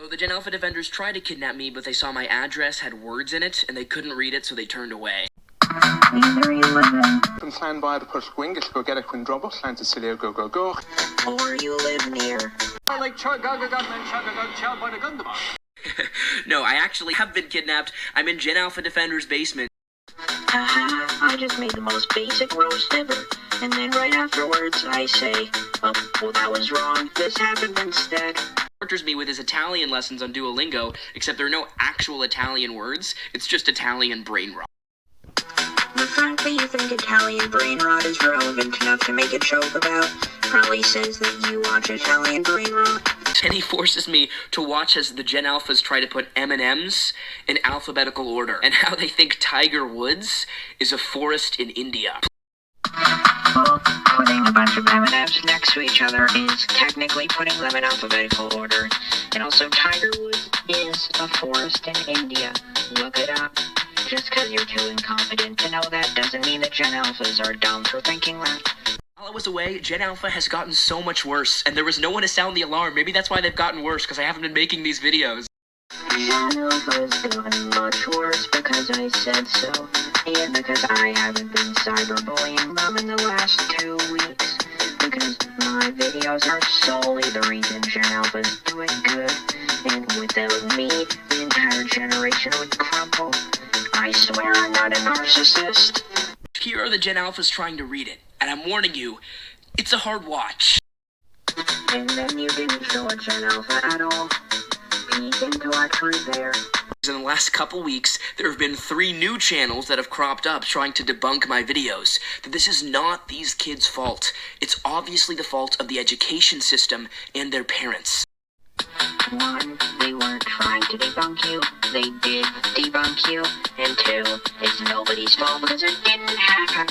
Oh, the Gen Alpha Defenders tried to kidnap me, but they saw my address had words in it, and they couldn't read it, so they turned away. Plan by the push wing to go get a quindrobus, land to Cilio, go, go, go. Or you live near. I like Chugagagun and Chugagagun chow by the Gundabon. No, I actually have been kidnapped. I'm in Gen Alpha Defender's basement. Haha, I just made the most basic roast ever. And then right afterwards, I say, oh, well, that was wrong. This happened instead. Tortures me with his Italian lessons on Duolingo, except there are no actual Italian words. It's just Italian brain rot. The fact that you think Italian brain rot is relevant enough to make a joke about probably says that you watch Italian brain rot. And he forces me to watch as the Gen Alphas try to put M&Ms in alphabetical order, and how they think Tiger Woods is a forest in India. Well, putting a bunch of M&Ms next to each other is technically putting them in alphabetical order. And also, Tiger Woods is a forest in India. Look it up. Just because you're too incompetent to know that doesn't mean that Gen Alphas are dumb for thinking that. While I was away, Gen Alpha has gotten so much worse, and there was no one to sound the alarm. Maybe that's why they've gotten worse, because I haven't been making these videos. Gen Alpha is doing much worse because I said so, and because I haven't been cyberbullying them in the last 2 weeks. Because my videos are solely the reason Gen Alpha is doing good, and without me, the entire generation would crumble. I swear I'm not a narcissist. Here are the Gen Alphas trying to read it, and I'm warning you, it's a hard watch. And then you didn't show a Gen Alpha at all. Peak intellectually there. In the last couple weeks, there have been 3 new channels that have cropped up trying to debunk my videos. That this is not these kids' fault. It's obviously the fault of the education system and their parents. 1, they weren't trying to debunk you. They did debunk you. And 2, it's nobody's fault because it didn't happen.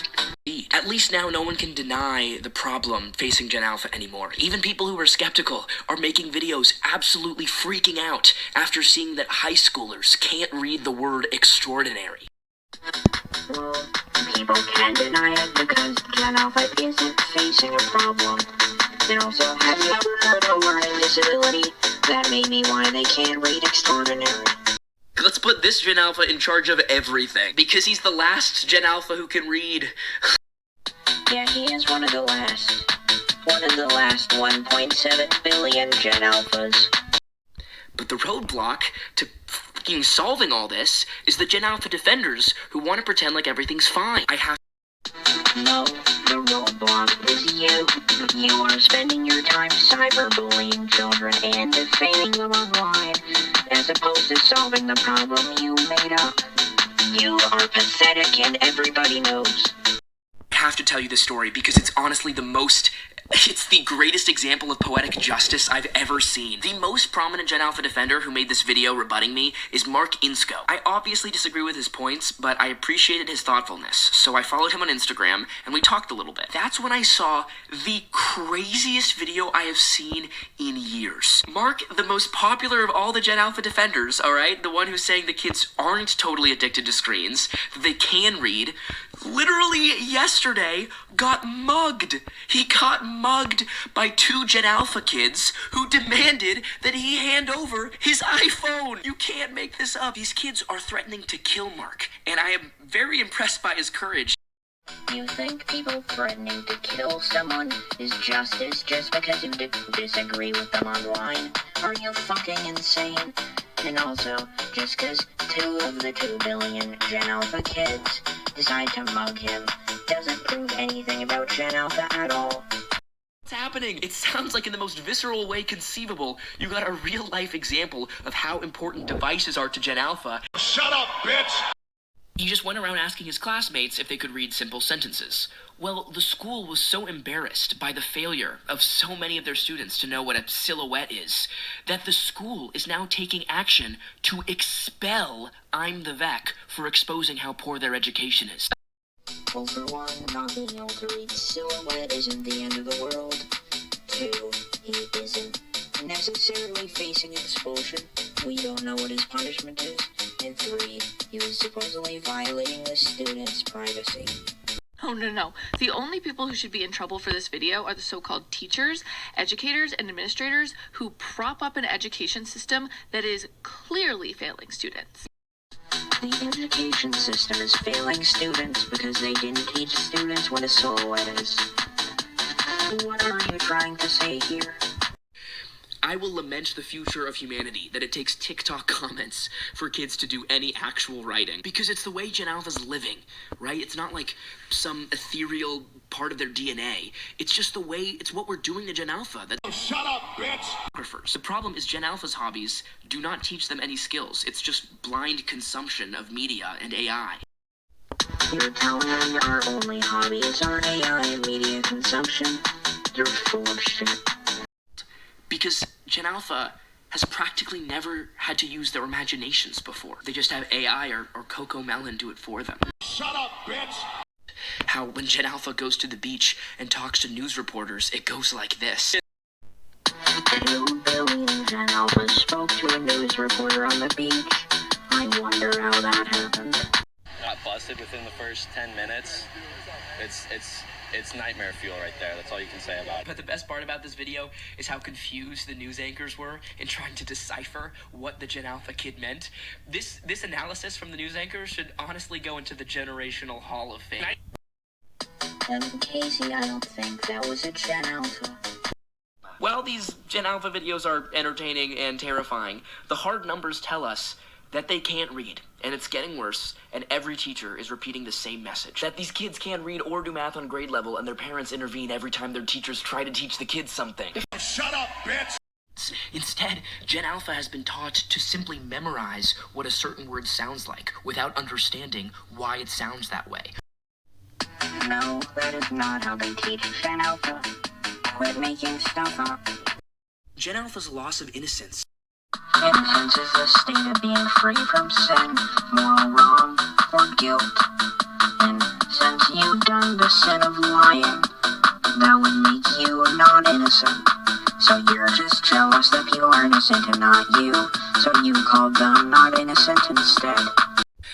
At least now no one can deny the problem facing Gen Alpha anymore. Even people who were skeptical are making videos absolutely freaking out after seeing that high schoolers can't read the word extraordinary. Well, people can deny it because Gen Alpha isn't facing a problem. And also, have you ever heard of a learning disability? That may be why they can't read extraordinary. Let's put this Gen Alpha in charge of everything, because he's the last Gen Alpha who can read. Yeah, he is one of the last. One of the last 1.7 billion Gen Alphas. But the roadblock to fucking solving all this is the Gen Alpha Defenders who want to pretend like everything's fine. No, the roadblock is you. You are spending your time cyberbullying children and defaming them online, as opposed to solving the problem you made up. You are pathetic and everybody knows. I have to tell you this story because it's honestly it's the greatest example of poetic justice I've ever seen. The most prominent Gen Alpha Defender who made this video rebutting me is Mark Insko. I obviously disagree with his points, but I appreciated his thoughtfulness, so I followed him on Instagram, and we talked a little bit. That's when I saw the craziest video I have seen in years. Mark, the most popular of all the Gen Alpha Defenders, alright? The one who's saying the kids aren't totally addicted to screens, that they can read, literally yesterday got mugged. He got mugged by 2 Gen Alpha kids who demanded that he hand over his iPhone. You can't make this up. These kids are threatening to kill Mark, and I am very impressed by his courage. You think people threatening to kill someone is justice just because you disagree with them online? Are you fucking insane? And also, just because 2 of the 2 billion Gen Alpha kids decide to mug him doesn't prove anything about Gen Alpha at all. What's happening? It sounds like in the most visceral way conceivable, you got a real-life example of how important devices are to Gen Alpha. Shut up, bitch! He just went around asking his classmates if they could read simple sentences. Well, the school was so embarrassed by the failure of so many of their students to know what a silhouette is, that the school is now taking action to expel I'm the Vec for exposing how poor their education is. Well, for 1, not being able to read silhouette isn't the end of the world. 2, he isn't necessarily facing expulsion. We don't know what his punishment is. And 3, he was supposedly violating the student's privacy. Oh, no. The only people who should be in trouble for this video are the so-called teachers, educators, and administrators who prop up an education system that is clearly failing students. The education system is failing students because they didn't teach students what a silhouette is. What are you trying to say here? I will lament the future of humanity, that it takes TikTok comments for kids to do any actual writing. Because it's the way Gen Alpha's living, right? It's not like some ethereal part of their DNA. It's just the way, it's what we're doing to Gen Alpha. Shut up, bitch! The problem is Gen Alpha's hobbies do not teach them any skills. It's just blind consumption of media and AI. You're telling me our only hobbies are AI and media consumption? You're full of shit. Because Gen Alpha has practically never had to use their imaginations before. They just have AI or Coco Melon do it for them. Shut up, bitch! How when Gen Alpha goes to the beach and talks to news reporters, it goes like this. 2 billion Gen Alpha spoke to a news reporter on the beach. I wonder how that happened. Got busted within the first 10 minutes. It's nightmare fuel right there. That's all you can say about it. But the best part about this video is how confused the news anchors were in trying to decipher what the Gen Alpha kid meant. This analysis from the news anchors should honestly go into the generational hall of fame. Casey, I don't think that was a Gen Alpha. While these Gen Alpha videos are entertaining and terrifying, the hard numbers tell us that they can't read, and it's getting worse, and every teacher is repeating the same message. That these kids can't read or do math on grade level, and their parents intervene every time their teachers try to teach the kids something. Shut up, bitch! Instead, Gen Alpha has been taught to simply memorize what a certain word sounds like, without understanding why it sounds that way. No, that is not how they teach Gen Alpha. Quit making stuff up. Gen Alpha's loss of innocence. Innocence is the state of being free from sin, moral wrong, or guilt. And since you've done the sin of lying, that would make you not innocent. So you're just jealous that people are innocent and not you, so you call them not innocent instead.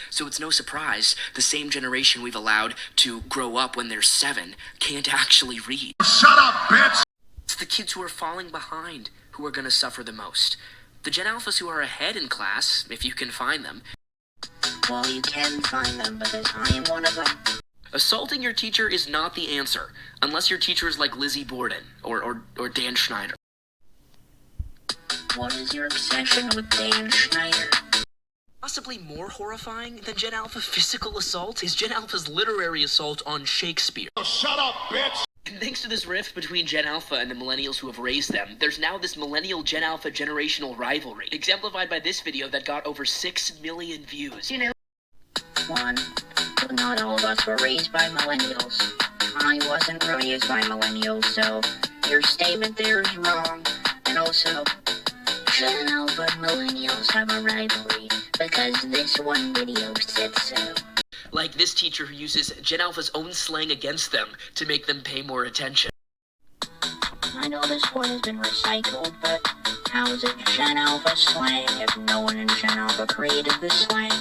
So it's no surprise the same generation we've allowed to grow up when they're 7 can't actually read. Shut up, bitch! It's the kids who are falling behind who are going to suffer the most. The Gen Alphas who are ahead in class, if you can find them. Well, you can find them because I am one of them. Assaulting your teacher is not the answer, unless your teacher is like Lizzie Borden or Dan Schneider. What is your obsession with Dan Schneider? Possibly more horrifying than Gen Alpha physical assault is Gen Alpha's literary assault on Shakespeare. Shut up, bitch! And thanks to this rift between Gen Alpha and the millennials who have raised them, there's now this millennial-Gen Alpha generational rivalry, exemplified by this video that got over 6 million views. You know, one, not all of us were raised by millennials. I wasn't raised by millennials, so your statement there is wrong. And also, Gen Alpha and millennials have a rivalry because this one video said so. Like this teacher who uses Gen Alpha's own slang against them to make them pay more attention. I know this word has been recycled, but how is it Gen Alpha slang if no one in Gen Alpha created this slang?